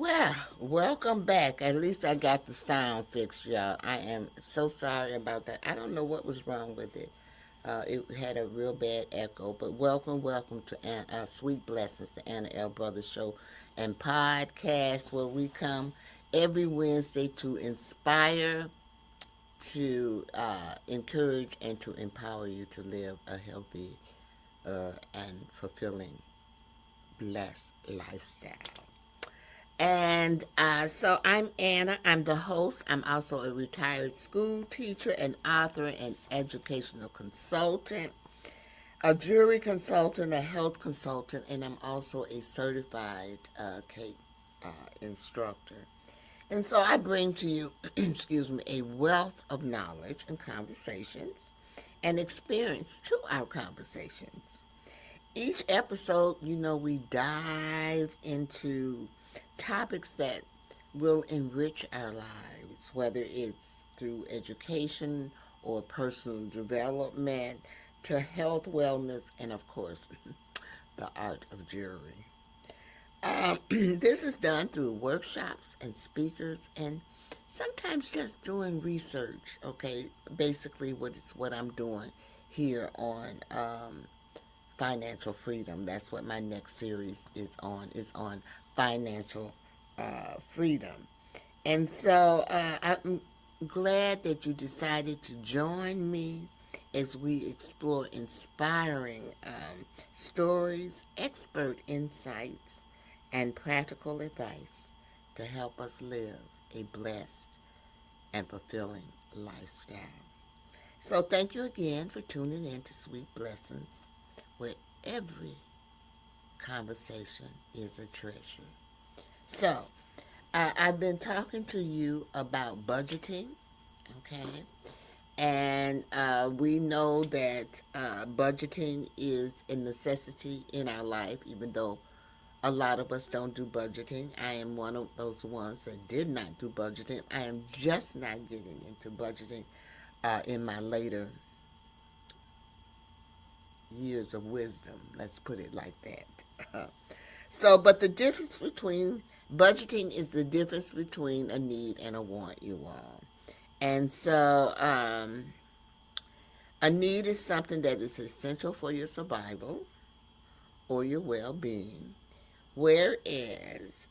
Well, welcome back. At least I got the sound fixed, y'all. I am so sorry about that. I don't know what was wrong with it. It had a real bad echo, but welcome to Sweet Blessings, the Anna L. Brothers Show and podcast, where we come every Wednesday to inspire, to encourage, and to empower you to live a healthy and fulfilling, blessed lifestyle. And so I'm Anna. I'm the host. I'm also a retired school teacher, an author, and educational consultant, a jewelry consultant, a health consultant, and I'm also a certified cake instructor. And so I bring to you, a wealth of knowledge and conversations and experience to our conversations. Each episode, we dive into topics that will enrich our lives, whether it's through education or personal development to health, wellness, and of course, the art of jewelry. This is done through workshops and speakers and sometimes just doing research, okay? Basically, what I'm doing here on financial freedom. That's what my next series is on financial freedom. And so I'm glad that you decided to join me as we explore inspiring stories, expert insights, and practical advice to help us live a blessed and fulfilling lifestyle. So thank you again for tuning in to Sweet Blessings, where every conversation is a treasure. So, I've been talking to you about budgeting, okay? And we know that budgeting is a necessity in our life, even though a lot of us don't do budgeting. I am one of those ones that did not do budgeting. I am just not getting into budgeting in my later years of wisdom. Let's put it like that. But the difference between budgeting is the difference between a need and a want, you all. And so a need is something that is essential for your survival or your well-being. Whereas,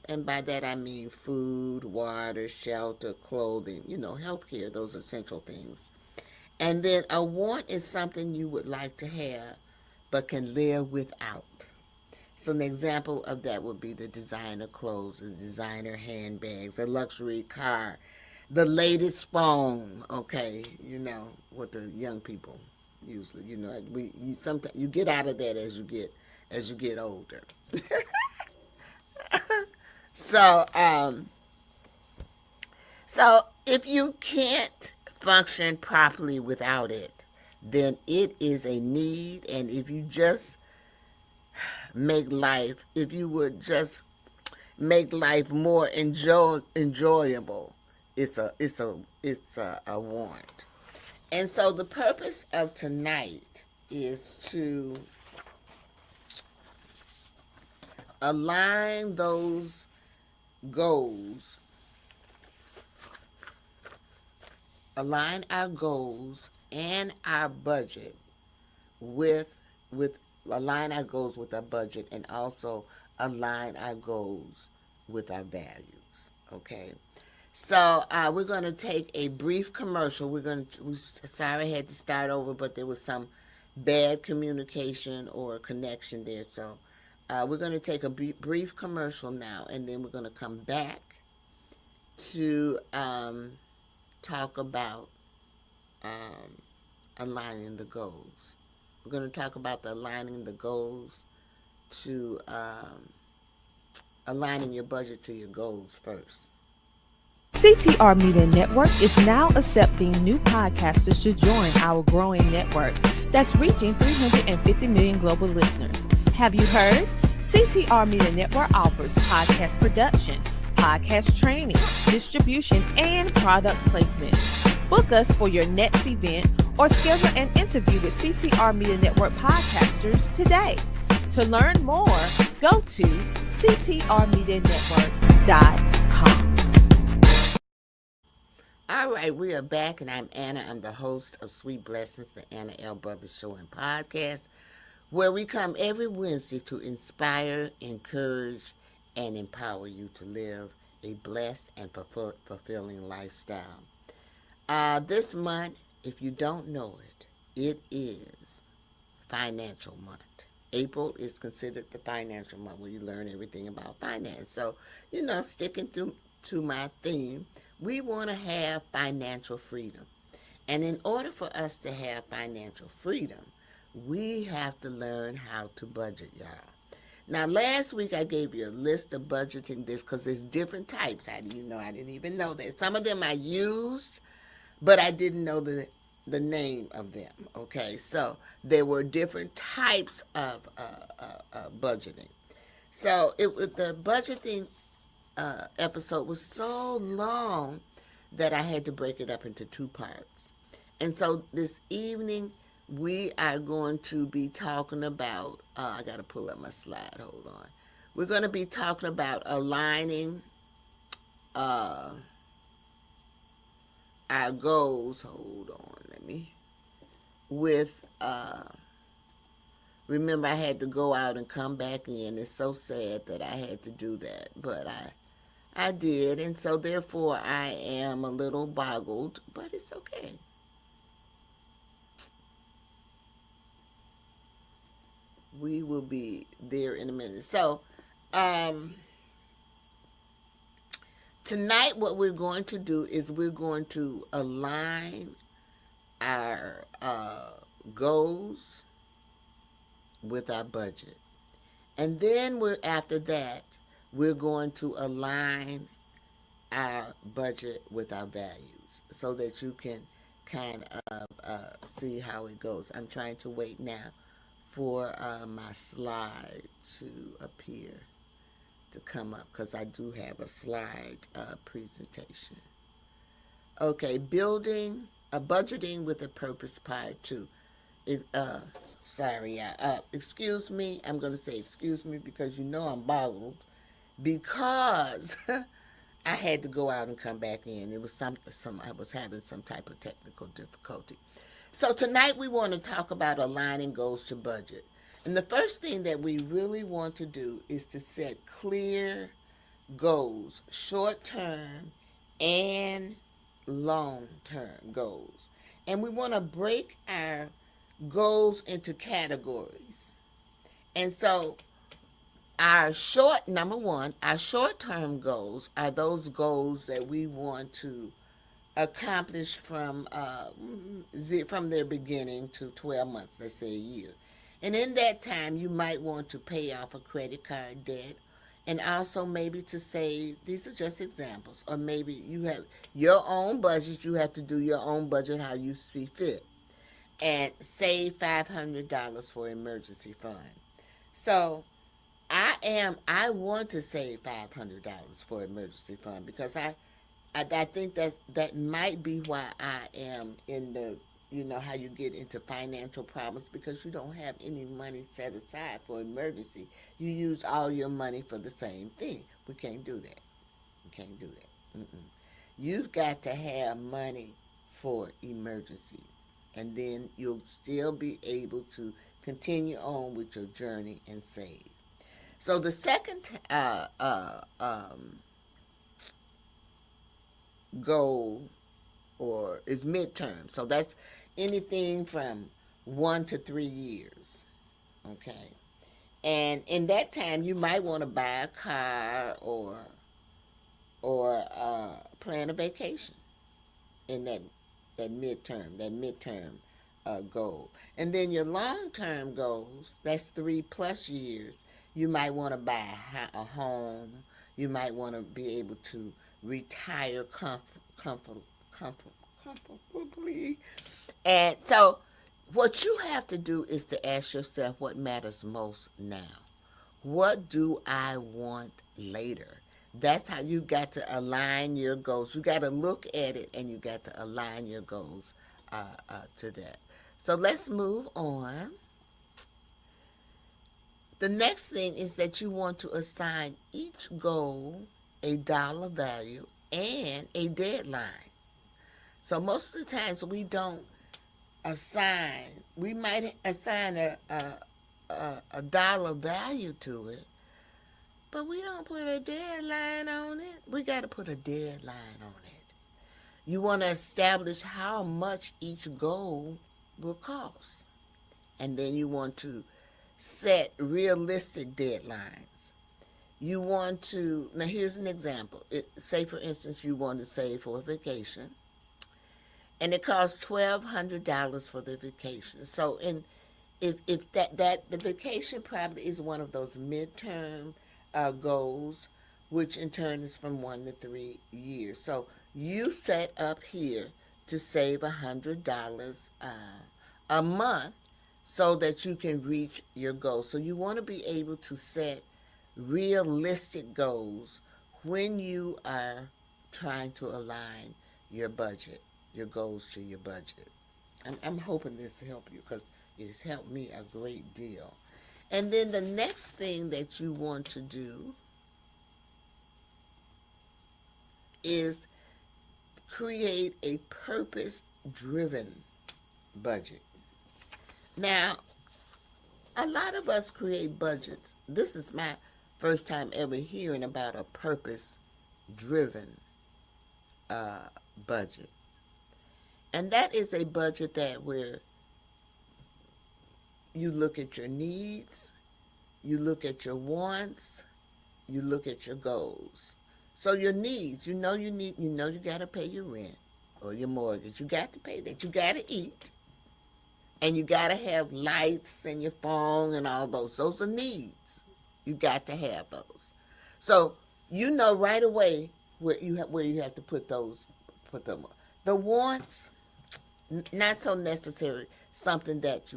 and by that I mean food, water, shelter, clothing, healthcare, those essential things. And then a want is something you would like to have but can live without. So an example of that would be the designer clothes, the designer handbags, a luxury car, the latest phone, okay, what the young people usually, sometimes you get out of that as you get older. So if you can't function properly without it, then it is a need. And if you just if you would just make life more enjoyable, it's a want. And so the purpose of tonight is to align those goals, align our goals and our budget align our goals with our budget, and also align our goals with our values, okay? So we're going to take a brief commercial. Sorry I had to start over, but there was some bad communication or connection there. So we're going to take a brief commercial now, and then we're going to come back to talk about aligning the goals. We're going to talk about aligning the goals to aligning your budget to your goals first. CTR Media Network is now accepting new podcasters to join our growing network that's reaching 350 million global listeners. Have you heard? CTR Media Network offers podcast production, podcast training, distribution, and product placement. Book us for your next event or schedule an interview with CTR Media Network podcasters today. To learn more, go to CTRmedianetwork.com. All right, we are back, and I'm Anna. I'm the host of Sweet Blessings, the Anna L. Brothers Show and Podcast, where we come every Wednesday to inspire, encourage, and empower you to live a blessed and fulfilling lifestyle. This month, if you don't know it, it is Financial Month. April is considered the financial month where you learn everything about finance. So, sticking to my theme, we want to have financial freedom. And in order for us to have financial freedom, we have to learn how to budget, y'all. Now, last week I gave you a list of budgeting this because there's different types. I didn't even know that. Some of them I used, but I didn't know the name of them. Okay, so there were different types of budgeting. So the budgeting episode was so long that I had to break it up into two parts. And so this evening we are going to be talking about, I got to pull up my slide, hold on. We're going to be talking about aligning our goals, hold on, with, remember I had to go out and come back in. It's so sad that I had to do that, but I did, and so therefore I am a little boggled, but it's okay. We will be there in a minute. So, tonight what we're going to do is we're going to align our goals with our budget. And then after that, we're going to align our budget with our values so that you can kind of see how it goes. I'm trying to wait now for my slide to appear, to come up, because I do have a slide presentation. Okay, building a budgeting with a purpose part 2. Excuse me. I'm going to say excuse me because I'm boggled because I had to go out and come back in. It was I was having some type of technical difficulty. So tonight we want to talk about aligning goals to budget. And the first thing that we really want to do is to set clear goals, short-term and long-term goals. And we want to break our goals into categories. And so our short-term goals are those goals that we want to accomplish from their beginning to 12 months, let's say a year. And in that time, you might want to pay off a credit card debt, and also maybe to save. These are just examples. Or maybe you have your own budget. You have to do your own budget how you see fit. And save $500 for emergency fund. So I want to save $500 for emergency fund because I think that might be why I am in the, how you get into financial problems, because you don't have any money set aside for emergency. You use all your money for the same thing. We can't do that. You've got to have money for emergencies, and then you'll still be able to continue on with your journey and save. So the second goal is midterm. So that's anything from 1 to 3 years. Okay. And in that time, you might want to buy a car or plan a vacation in that midterm goal. And then your long-term goals, that's 3+ years. You might want to buy a home. You might want to be able to retire comfortably. And so what you have to do is to ask yourself what matters most now. What do I want later? That's how you got to align your goals. You got to look at it and you got to align your goals to that. So let's move on. The next thing is that you want to assign each goal a dollar value, and a deadline. So most of the times we might assign a dollar value to it, but we don't put a deadline on it. We got to put a deadline on it. You want to establish how much each goal will cost. And then you want to set realistic deadlines. You want to, now here's an example. Say for instance you want to save for a vacation, and it costs $1,200 for the vacation. So if that the vacation probably is one of those midterm goals, which in turn is from 1 to 3 years. So you set up here to save $100 a month so that you can reach your goal. So you want to be able to set realistic goals when you are trying to align your budget, your goals to your budget. I'm hoping this help you, because it has helped me a great deal. And then the next thing that you want to do is create a purpose-driven budget. Now, a lot of us create budgets. This is my first time ever hearing about a purpose-driven budget. And that is a budget where you look at your needs, you look at your wants, you look at your goals. So your needs, you got to pay your rent or your mortgage. You got to pay that. You got to eat. And you got to have lights and your phone and all those. Those are needs. You got to have those. So you know right away where you have to put them. The wants, not so necessary. It's something that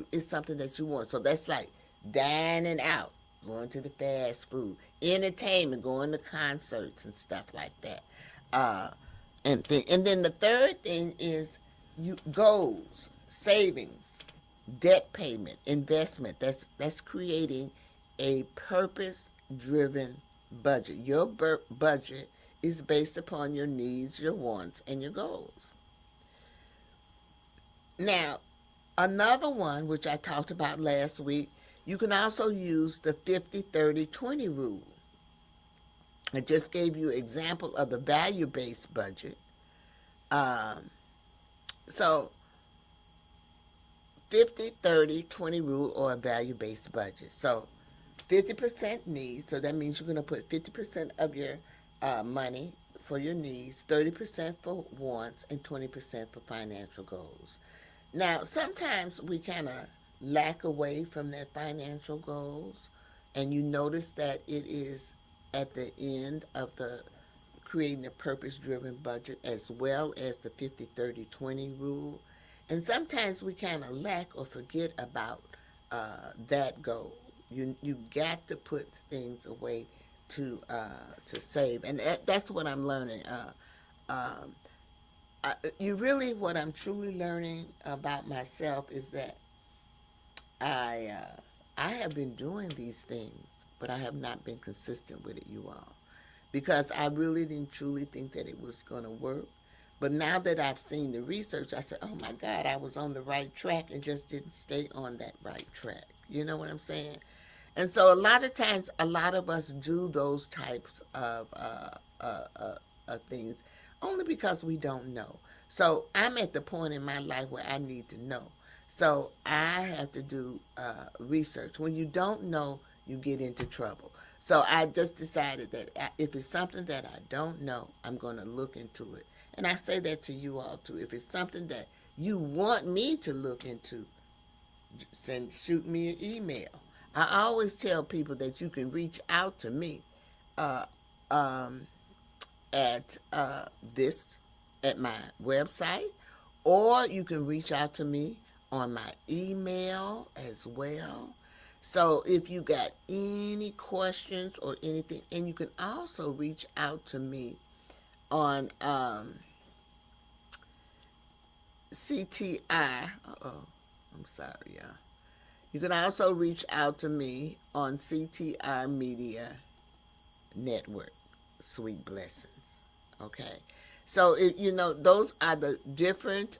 you want. So that's like dining out, going to the fast food, entertainment, going to concerts and stuff like that. And then the third thing is goals, savings, debt payment, investment. That's creating a purpose-driven budget. Your budget is based upon your needs, your wants, and your goals. Now, another one, which I talked about last week, you can also use the 50-30-20 rule. I just gave you an example of the value-based budget. So 50-30-20 rule, or a value-based budget. So 50% needs, so that means you're going to put 50% of your money for your needs, 30% for wants, and 20% for financial goals. Now, sometimes we kind of lack away from that financial goals, and you notice that it is at the end of the creating a purpose-driven budget, as well as the 50-30-20 rule. And sometimes we kind of lack or forget about that goal. You got to put things away to save, and that's what I'm learning. What I'm truly learning about myself is that I have been doing these things, but I have not been consistent with it, you all, because I really didn't truly think that it was going to work. But now that I've seen the research, I said, oh my God, I was on the right track and just didn't stay on that right track. You know what I'm saying? And so a lot of times, a lot of us do those types of things only because we don't know. So I'm at the point in my life where I need to know. So I have to do research. When you don't know, you get into trouble. So I just decided that if it's something that I don't know, I'm going to look into it. And I say that to you all too. If it's something that you want me to look into, shoot me an email. I always tell people that you can reach out to me at my website, or you can reach out to me on my email as well. So if you got any questions or anything, and you can also reach out to me on CTI. I'm sorry, y'all. You can also reach out to me on CTI Media Network. sweet blessings. Okay. So, those are the different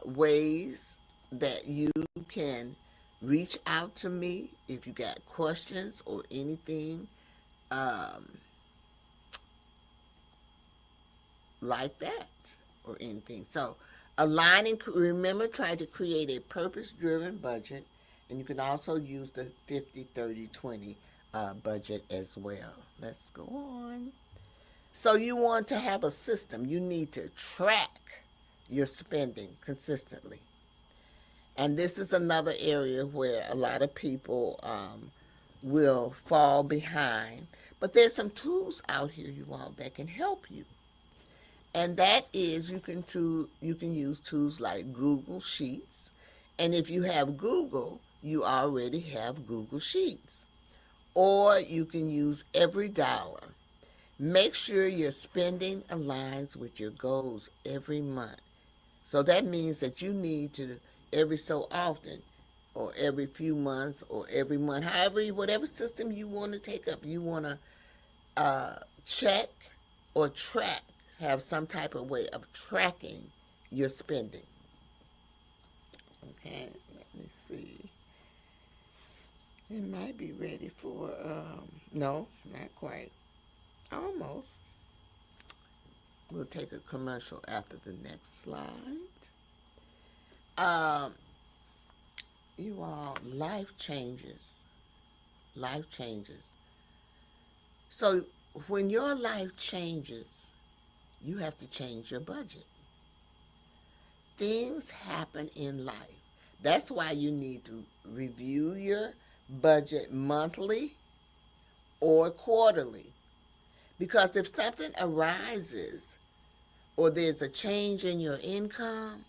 ways that you can reach out to me if you got questions or anything um, like that or anything. So, remember, try to create a purpose-driven budget, and you can also use the 50-30-20 budget as well. Let's go on. So you want to have a system. You need to track your spending consistently. And this is another area where a lot of people will fall behind. But there's some tools out here, you all, that can help you. And that is you can use tools like Google Sheets. And if you have Google, you already have Google Sheets. Or you can use EveryDollar. Make sure your spending aligns with your goals every month. So that means that you need to, every so often, or every few months, or every month, whatever system you want to take up, you want to check or track, have some type of way of tracking your spending. Okay, let me see. It might be ready for, no, not quite. Almost. We'll take a commercial after the next slide. You all, life changes. Life changes. So when your life changes, you have to change your budget. Things happen in life. That's why you need to review your budget monthly or quarterly. Because if something arises or there's a change in your income,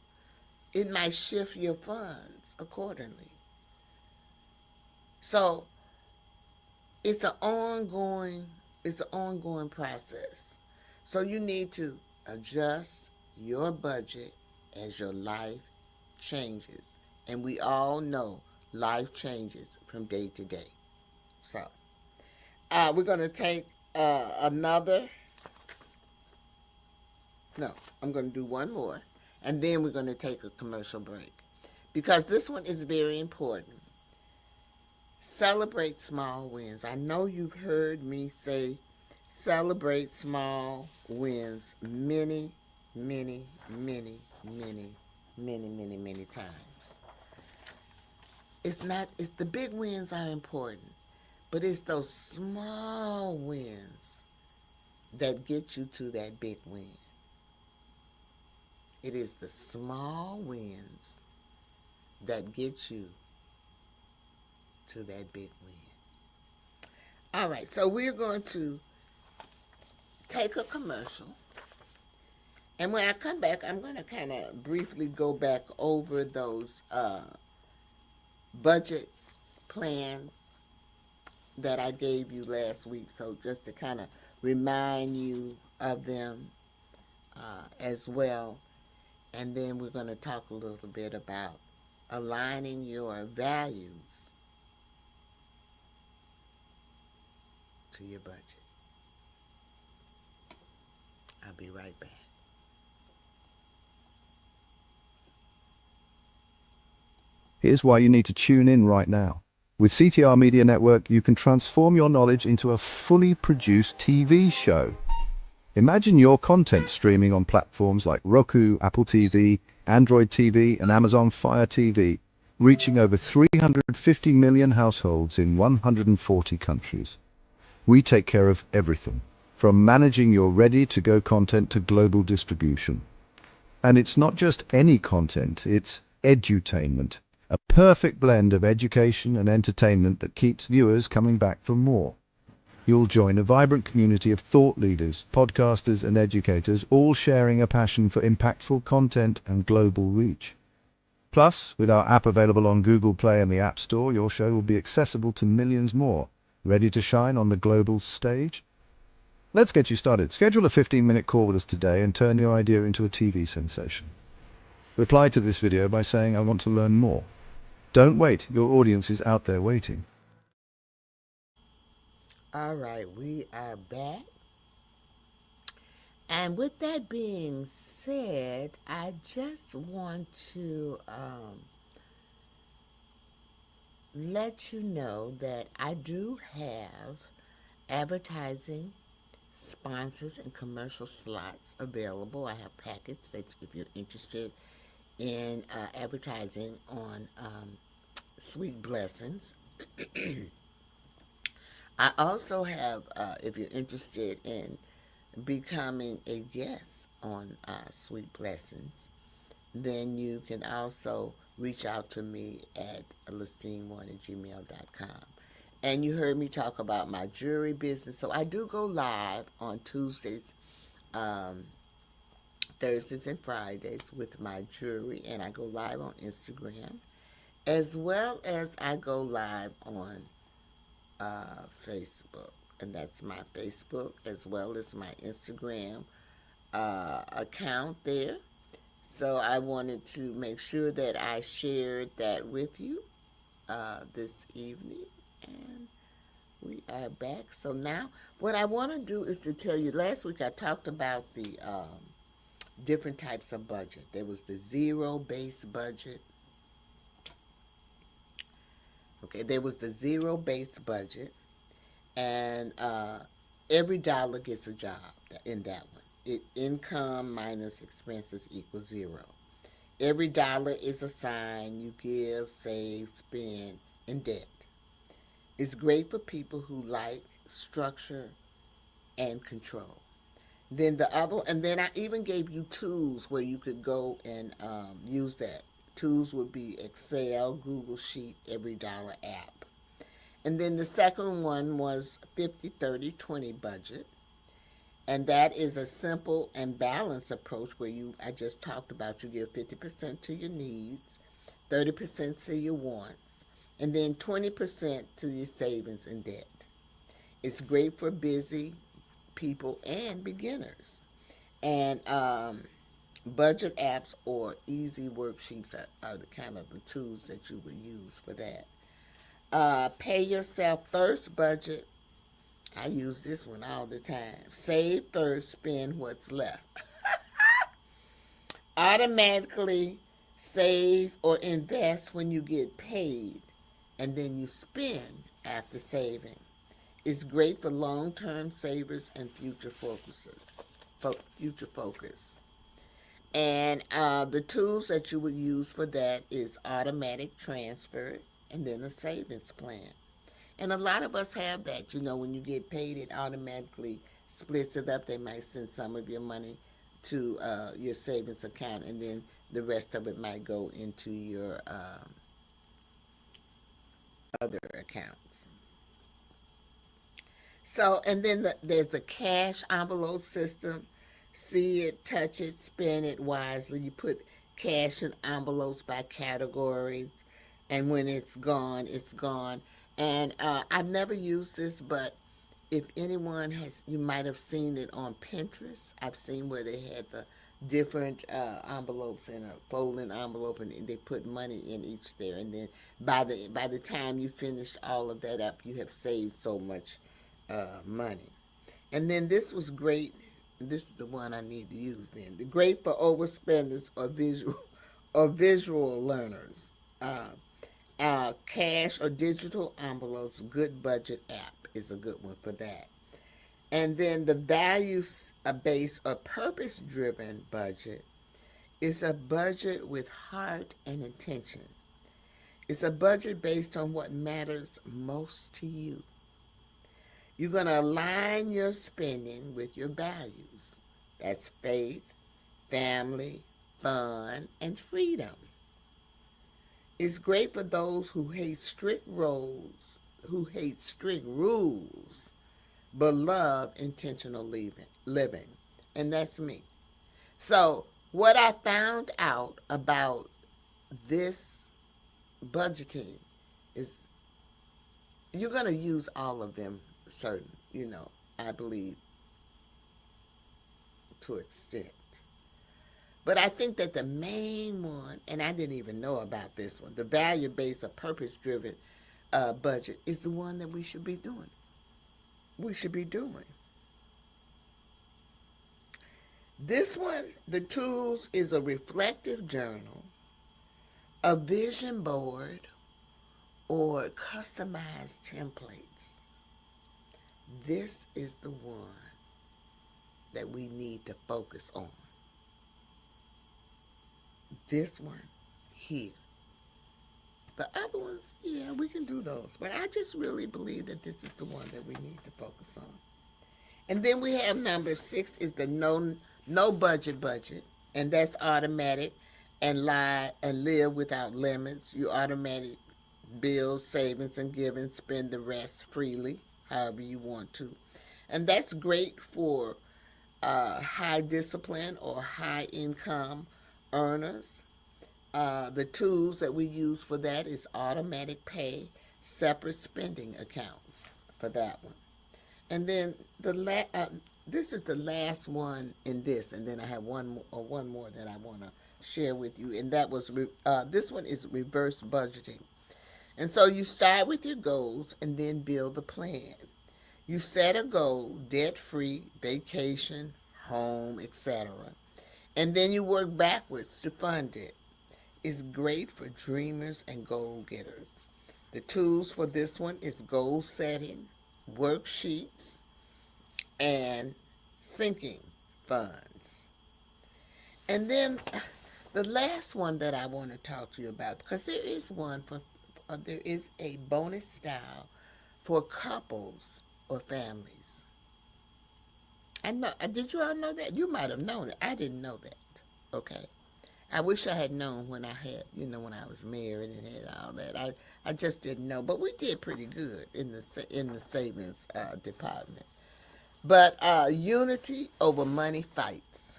it might shift your funds accordingly. So it's an ongoing process. So you need to adjust your budget as your life changes. And we all know life changes from day to day. So we're going to take I'm going to do one more, and then we're going to take a commercial break, because this one is very important. Celebrate small wins. I know you've heard me say celebrate small wins many, many, many, many, many, many, many times. It's the big wins are important, but it's those small wins that get you to that big win. It is the small wins that get you to that big win. All right, so we're going to take a commercial. And when I come back, I'm going to kind of briefly go back over those budget plans that I gave you last week. So just to kind of remind you of them as well. And then we're going to talk a little bit about aligning your values to your budget. I'll be right back. Here's why you need to tune in right now. With CTR Media Network, you can transform your knowledge into a fully produced TV show. Imagine your content streaming on platforms like Roku, Apple TV, Android TV, and Amazon Fire TV, reaching over 350 million households in 140 countries. We take care of everything, from managing your ready-to-go content to global distribution. And it's not just any content, it's edutainment, a perfect blend of education and entertainment that keeps viewers coming back for more. You'll join a vibrant community of thought leaders, podcasters, and educators, all sharing a passion for impactful content and global reach. Plus, with our app available on Google Play and the App Store, your show will be accessible to millions more, ready to shine on the global stage. Let's get you started. Schedule a 15-minute call with us today and turn your idea into a TV sensation. Reply to this video by saying, "I want to learn more." Don't wait, your audience is out there waiting. All right, we are back. And with that being said, I just want to let you know that I do have advertising sponsors and commercial slots available. I have packets that if you're interested in advertising on Sweet Blessings. I also have, if you're interested in becoming a guest on Sweet Blessings, then you can also reach out to me at listine1@gmail.com. And you heard me talk about my jewelry business. So I do go live on Tuesdays, Thursdays, and Fridays with my jewelry. And I go live on Instagram, as well as I go live on Facebook. And that's my Facebook as well as my Instagram account there. So I wanted to make sure that I shared that with you this evening. And we are back. So now what I want to do is to tell you, last week I talked about the different types of budget. There was the zero-based budget. Okay, there was the zero-based budget. And every dollar gets a job in that one. Income minus expenses equals zero. Every dollar is a sign you give, save, spend, and debt. It's great for people who like structure and control. Then then I even gave you tools where you could go and use that. Tools would be Excel, Google Sheet, Every Dollar app. And then the second one was 50-30-20 budget. And that is a simple and balanced approach where I just talked about, you give 50% to your needs, 30% to your wants, and then 20% to your savings and debt. It's great for busy people and beginners. And budget apps or easy worksheets are the kind of the tools that you would use for that. Pay yourself first budget. I use this one all the time. Save first, spend what's left. Automatically save or invest when you get paid, and then you spend after saving. It's great for long-term savers and future focus. And the tools that you would use for that is automatic transfer and then a savings plan. And a lot of us have that. When you get paid, it automatically splits it up. They might send some of your money to your savings account, and then the rest of it might go into your other accounts. So, and then there's the cash envelope system. See it, touch it, spend it wisely. You put cash in envelopes by categories, and when it's gone, it's gone. And I've never used this, but if anyone you might have seen it on Pinterest. I've seen where they had the different envelopes in a folding envelope, and they put money in each there. And then by the time you finish all of that up, you have saved so much money. And then this was great. This is the one I need to use then. The great for overspenders or visual learners. Cash or digital envelopes, Good Budget app is a good one for that. And then the values-based or purpose-driven budget is a budget with heart and intention. It's a budget based on what matters most to you. You're going to align your spending with your values. That's faith, family, fun, and freedom. It's great for those who hate strict rules, but love intentional living. And that's me. So what I found out about this budgeting is you're going to use all of them I believe, to an extent. But I think that the main one, and I didn't even know about this one, the value-based or purpose-driven budget is the one that we should be doing. This one, the tools, is a reflective journal, a vision board, or customized templates. This is the one that we need to focus on. This one here. The other ones, yeah, we can do those. But I just really believe that this is the one that we need to focus on. And then we have number 6 is the no budget. And that's automatic and live without limits. You automatic build savings and give and spend the rest freely, however you want to. And that's great for high discipline or high income earners. The tools that we use for that is automatic pay, separate spending accounts for that one. And then this is the last one in this, and then I have one more that I want to share with you, and that was this one is reverse budgeting. And so you start with your goals and then build the plan. You set a goal, debt-free, vacation, home, etc. And then you work backwards to fund it. It's great for dreamers and goal getters. The tools for this one is goal setting, worksheets, and sinking funds. And then the last one that I want to talk to you about, because there is there is a bonus style for couples or families. I know. Did you all know that? You might have known it. I didn't know that. Okay. I wish I had known when when I was married and had all that. I just didn't know, but we did pretty good in the savings department. But unity over money fights.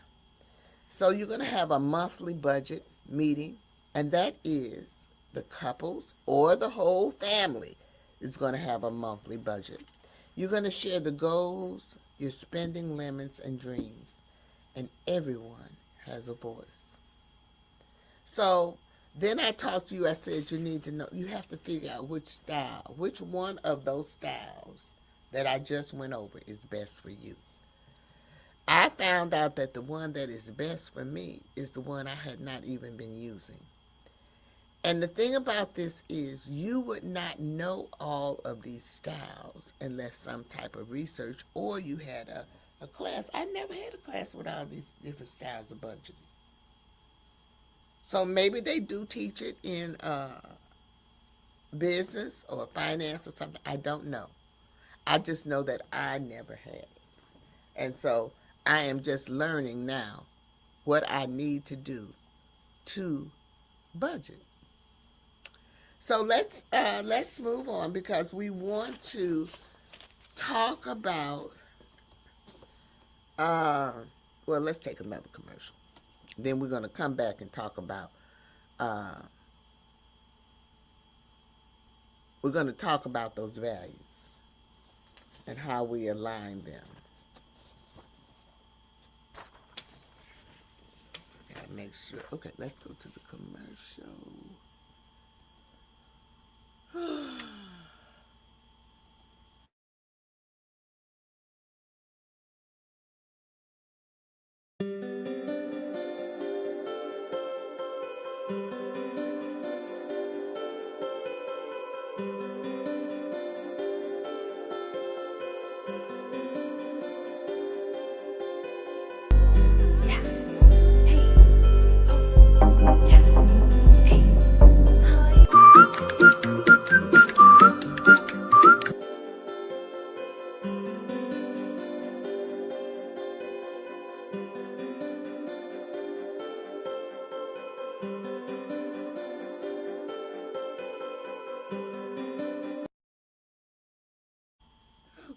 So you're going to have a monthly budget meeting, and that is the couples or the whole family is going to have a monthly budget. You're going to share the goals, your spending limits, and dreams, and everyone has a voice. So then I talked to you, I said you need to know, you have to figure out which one of those styles that I just went over is best for you. I found out that the one that is best for me is the one I had not even been using. And the thing about this is you would not know all of these styles unless some type of research or you had a class. I never had a class with all these different styles of budgeting. So maybe they do teach it in business or finance or something. I don't know. I just know that I never had it. And so I am just learning now what I need to do to budget. So let's move on because we want to talk about well, let's take another commercial. Then we're going to come back and talk about those values and how we align them. Gotta make sure. Okay, let's go to the commercial.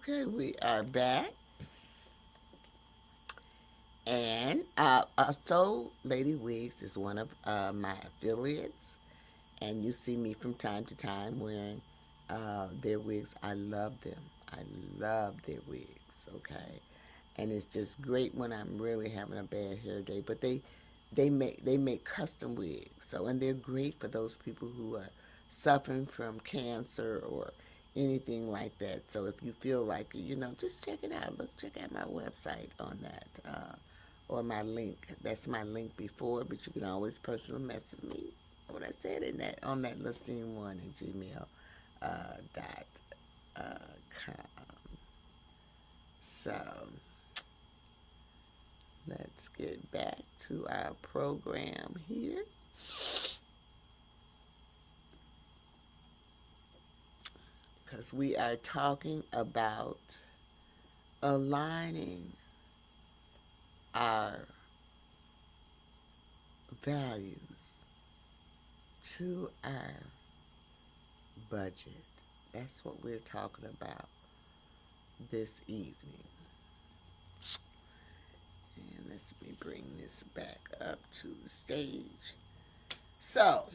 Okay, we are back. And so Lady Wigs is one of my affiliates. And you see me from time to time wearing their wigs. I love them. I love their wigs, okay? And it's just great when I'm really having a bad hair day. But they make custom wigs. So, and they're great for those people who are suffering from cancer or anything like that. So if you feel like, just check it out. Check out my website on that, or my link. That's my link before, but you can always personal message me. What I said in that on that Lacine1 dot com. So let's get back to our program here. Because we are talking about aligning our values to our budget. That's what we're talking about this evening. And let's bring this back up to the stage. So,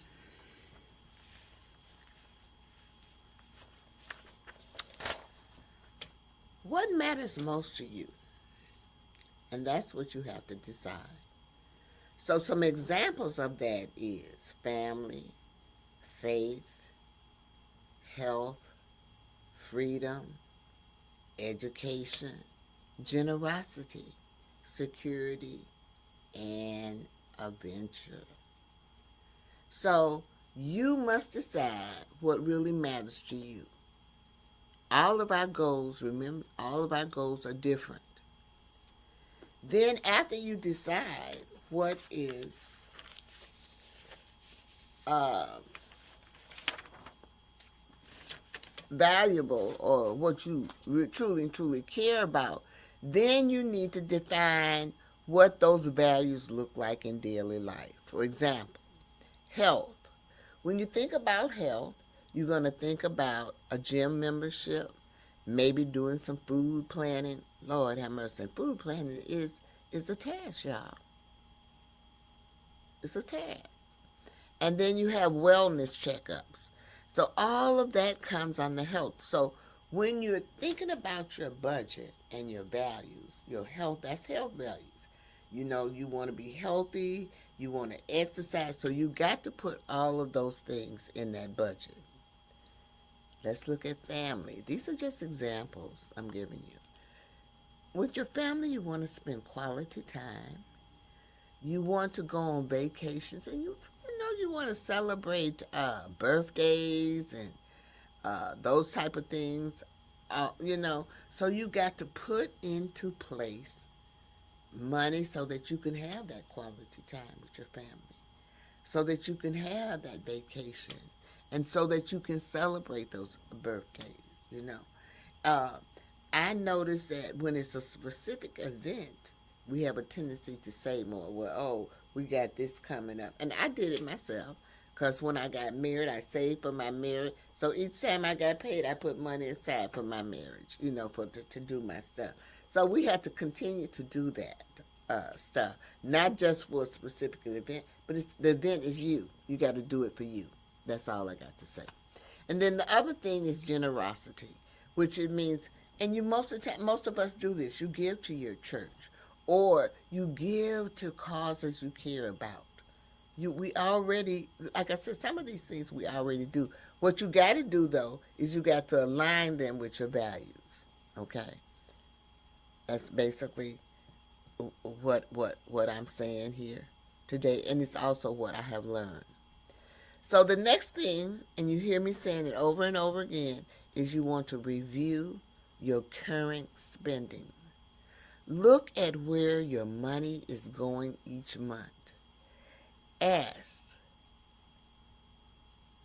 what matters most to you? And that's what you have to decide. So some examples of that is family, faith, health, freedom, education, generosity, security, and adventure. So you must decide what really matters to you. All of our goals, remember, all of our goals are different. Then after you decide what is valuable or what you truly care about, then you need to define what those values look like in daily life. For example, health. When you think about health, you're going to think about a gym membership, maybe doing some food planning. Lord have mercy. Food planning is a task, y'all. It's a task. And then you have wellness checkups. So all of that comes on the health. So when you're thinking about your budget and your values, your health, that's health values. You know, you want to be healthy, you want to exercise, so you got to put all of those things in that budget. Let's look at family. These are just examples I'm giving you. With your family, you want to spend quality time. You want to go on vacations, and you want to celebrate birthdays and those type of things. So you got to put into place money so that you can have that quality time with your family, so that you can have that vacation, and so that you can celebrate those birthdays. I notice that when it's a specific event, we have a tendency to say more. Well, we got this coming up. And I did it myself, because when I got married, I saved for my marriage. So each time I got paid, I put money aside for my marriage, to do my stuff. So we had to continue to do that stuff, not just for a specific event, but the event is you. You got to do it for you. That's all I got to say. And then the other thing is generosity, which it means, and most of us do this. You give to your church, or you give to causes you care about. We already, like I said, some of these things we already do. What you got to do, though, is you got to align them with your values. Okay, that's basically what I'm saying here today, and it's also what I have learned. So the next thing, and you hear me saying it over and over again, is you want to review your current spending. Look at where your money is going each month. Ask,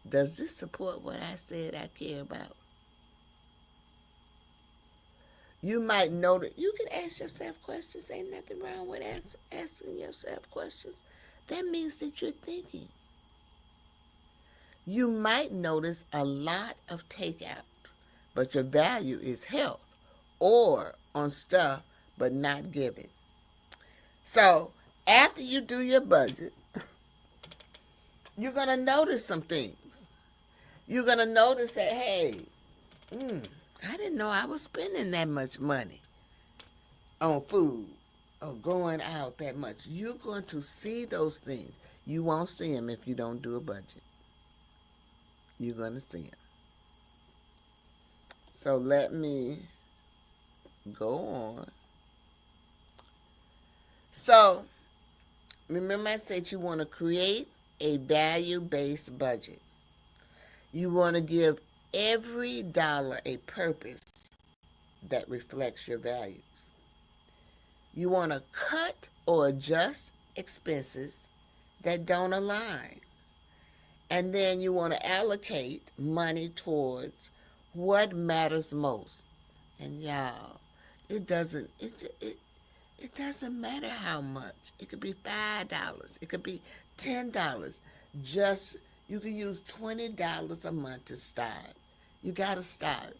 does this support what I said I care about? You might know that you can ask yourself questions. Ain't nothing wrong with asking yourself questions. That means that you're thinking. You might notice a lot of takeout, but your value is health, or on stuff but not giving. So after you do your budget, you're going to notice some things. You're going to notice that, hey, I didn't know I was spending that much money on food or going out that much. You're going to see those things. You won't see them if you don't do a budget. You're going to see them. So let me go on. So, remember I said you want to create a value-based budget. You want to give every dollar a purpose that reflects your values. You want to cut or adjust expenses that don't align. And then you want to allocate money towards what matters most. And y'all, it doesn't matter how much. It could be $5. It could be $10. Just you can use $20 a month to start. You gotta start.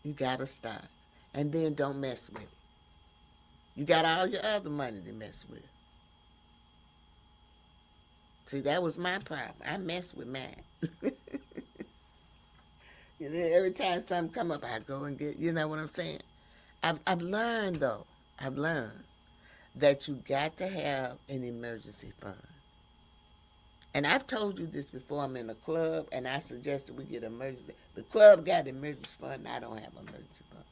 You gotta start. And then don't mess with it. You got all your other money to mess with. See, that was my problem. I messed with mine. And then every time something come up, I go and get, you know what I'm saying? I've learned, though. I've learned that you got to have an emergency fund. And I've told you this before. I'm in a club, and I suggested we get an emergency. The club got an emergency fund, and I don't have an emergency fund.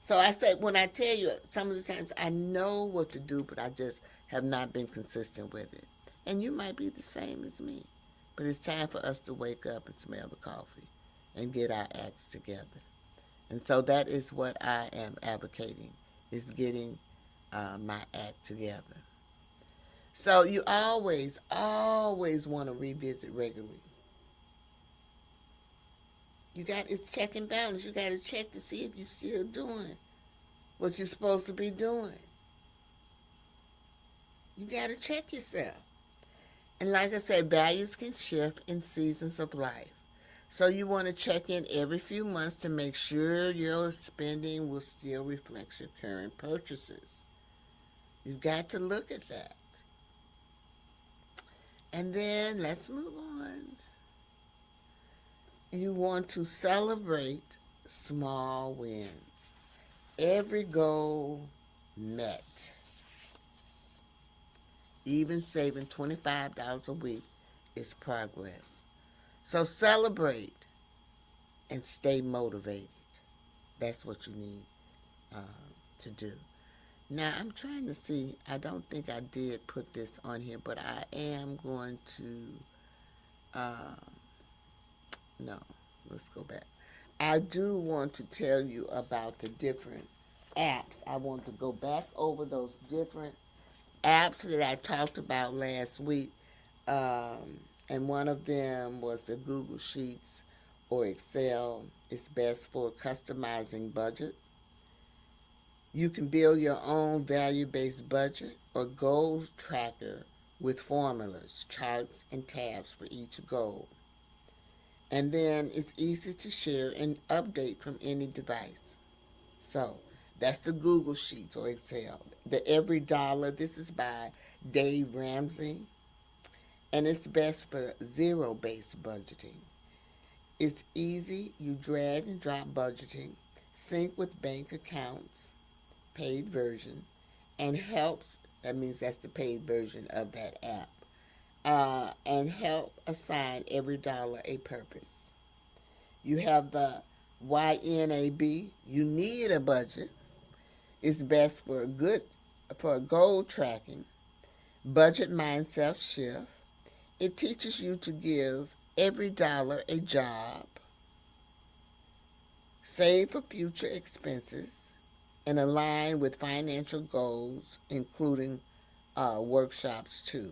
So I say, when I tell you, some of the times I know what to do, but I just have not been consistent with it. And you might be the same as me. But it's time for us to wake up and smell the coffee and get our acts together. And so that is what I am advocating, is getting my act together. So you always want to revisit regularly. It's check and balance. You got to check to see if you're still doing what you're supposed to be doing. You got to check yourself. And like I said, values can shift in seasons of life. So you want to check in every few months to make sure your spending will still reflect your current purchases. You've got to look at that. And then let's move on. You want to celebrate small wins. Every goal met. Even saving $25 a week is progress. So celebrate and stay motivated. That's what you need to do. Now, I'm trying to see. I don't think I did put this on here, but I am going to... no, let's go back. I do want to tell you about the different apps. I want to go back over those different apps that I talked about last week. And one of them was the Google Sheets or Excel. It's best for customizing budget. You can build your own value-based budget or goals tracker with formulas, charts, and tabs for each goal. And then it's easy to share and update from any device. So that's the Google Sheets or Excel. The Every Dollar, this is by Dave Ramsey. And it's best for zero-based budgeting. It's easy. You drag and drop budgeting, sync with bank accounts, paid version, and helps, that means that's the paid version of that app, and help assign every dollar a purpose. You have the YNAB, you need a budget. It's best for goal tracking, budget mindset shift. It teaches you to give every dollar a job, save for future expenses, and align with financial goals, including workshops too.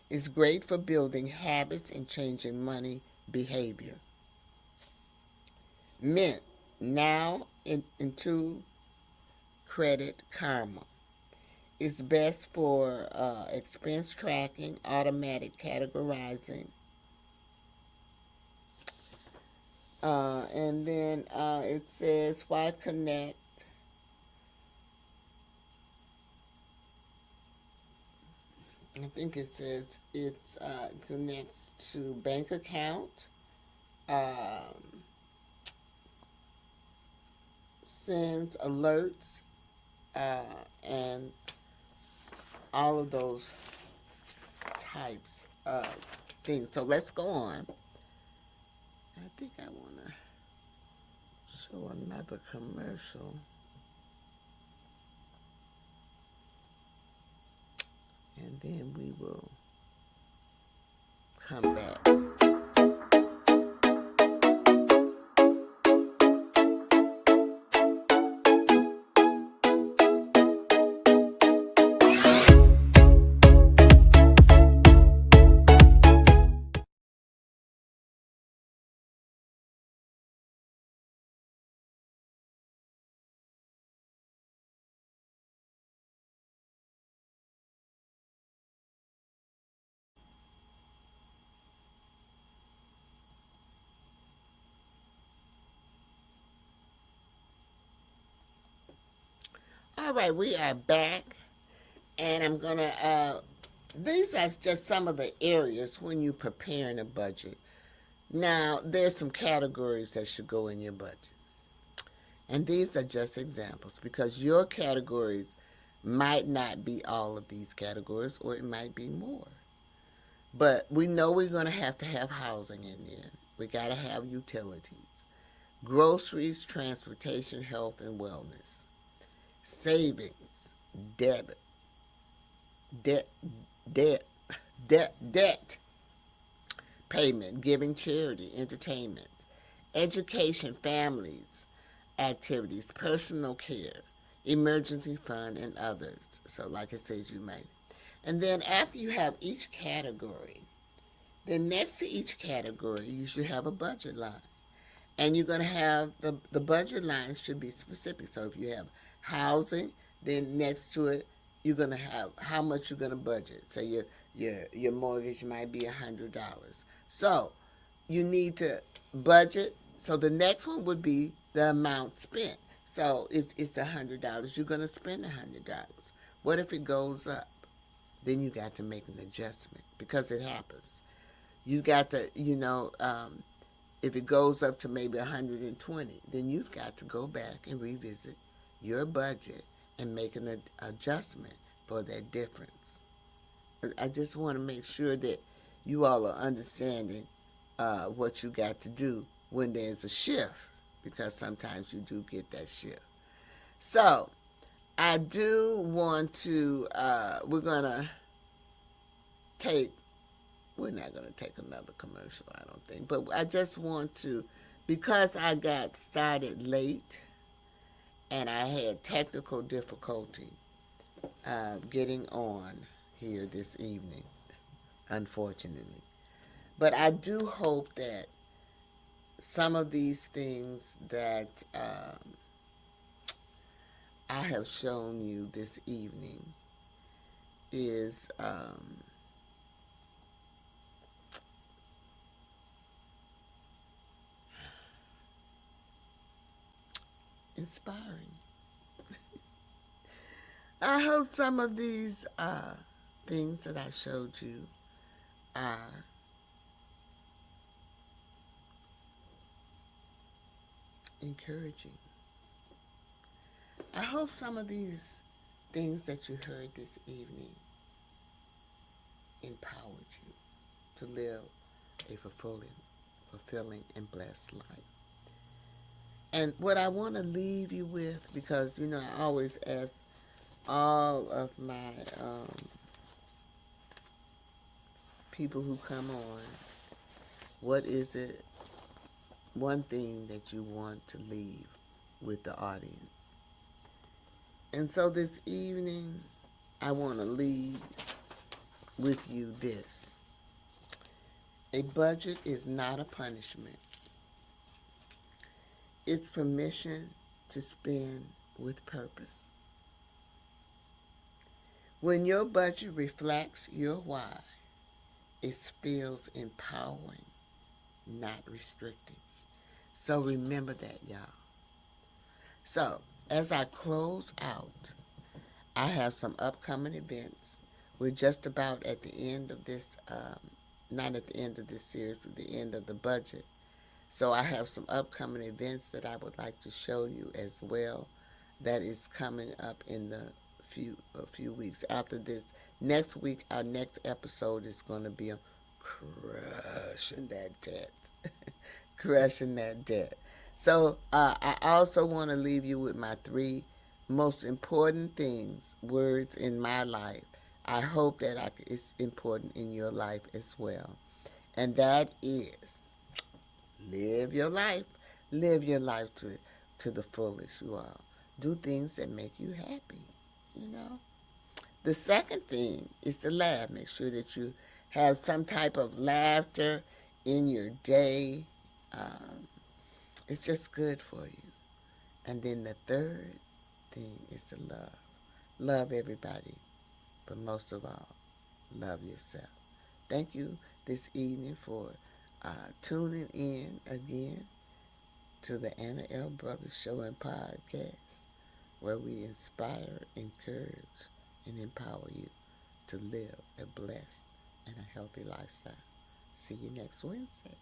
It's great for building habits and changing money behavior. Mint, now into Credit Karma. It's best for expense tracking, automatic categorizing. And then it says, why connect? I think it says it connects to bank account, sends alerts, and all of those types of things. So let's go on. I think I want to show another commercial. then we will come back. All right, we are back, and I'm gonna. These are just some of the areas when you're preparing a budget. Now, there's some categories that should go in your budget, and these are just examples because your categories might not be all of these categories, or it might be more. But we know we're gonna have housing in there. We gotta have utilities, groceries, transportation, health, and wellness, savings, debit, debt, debt, debt payment, giving, charity, entertainment, education, families, activities, personal care, emergency fund, and others. So, like it says, you may. And then after you have each category, then next to each category, you should have a budget line. And you're going to have the budget lines should be specific. So if you have housing, then next to it, you're going to have how much you're going to budget. So your mortgage might be $100. So you need to budget. So the next one would be the amount spent. So if it's $100, you're going to spend $100. What if it goes up? Then you got to make an adjustment because it happens. You got to, if it goes up to maybe 120, then you've got to go back and revisit your budget and make an adjustment for that difference. I just want to make sure that you all are understanding what you got to do when there's a shift, because sometimes you do get that shift. So I do want to, we're not going to take another commercial, I don't think. But I just want to, because I got started late and I had technical difficulty getting on here this evening, unfortunately. But I do hope that some of these things that I have shown you this evening is inspiring. I hope some of these things that I showed you are encouraging. I hope some of these things that you heard this evening empowered you to live a fulfilling, and blessed life. And what I want to leave you with, because, I always ask all of my people who come on, what is it, one thing that you want to leave with the audience? And so this evening, I want to leave with you this. A budget is not a punishment. It's permission to spend with purpose. When your budget reflects your why, it feels empowering, not restricting. So remember that, y'all. So, as I close out, I have some upcoming events. We're just about at the end of this, not at the end of this series, at the end of the budget. So I have some upcoming events that I would like to show you as well. That is coming up in a few weeks. After this, next week, our next episode is going to be on crushing that debt. Crushing that debt. So I also want to leave you with my 3 most important things, words in my life I hope that it's important in your life as well. And that is live your life. Live your life to the fullest, you all. Do things that make you happy, you know. The second thing is to laugh. Make sure that you have some type of laughter in your day. It's just good for you. And then the third thing is to love. Love everybody, but most of all, love yourself. Thank you this evening for tuning in again to the Anna L. Brothers Show and Podcast, where we inspire, encourage, and empower you to live a blessed and a healthy lifestyle. See you next Wednesday.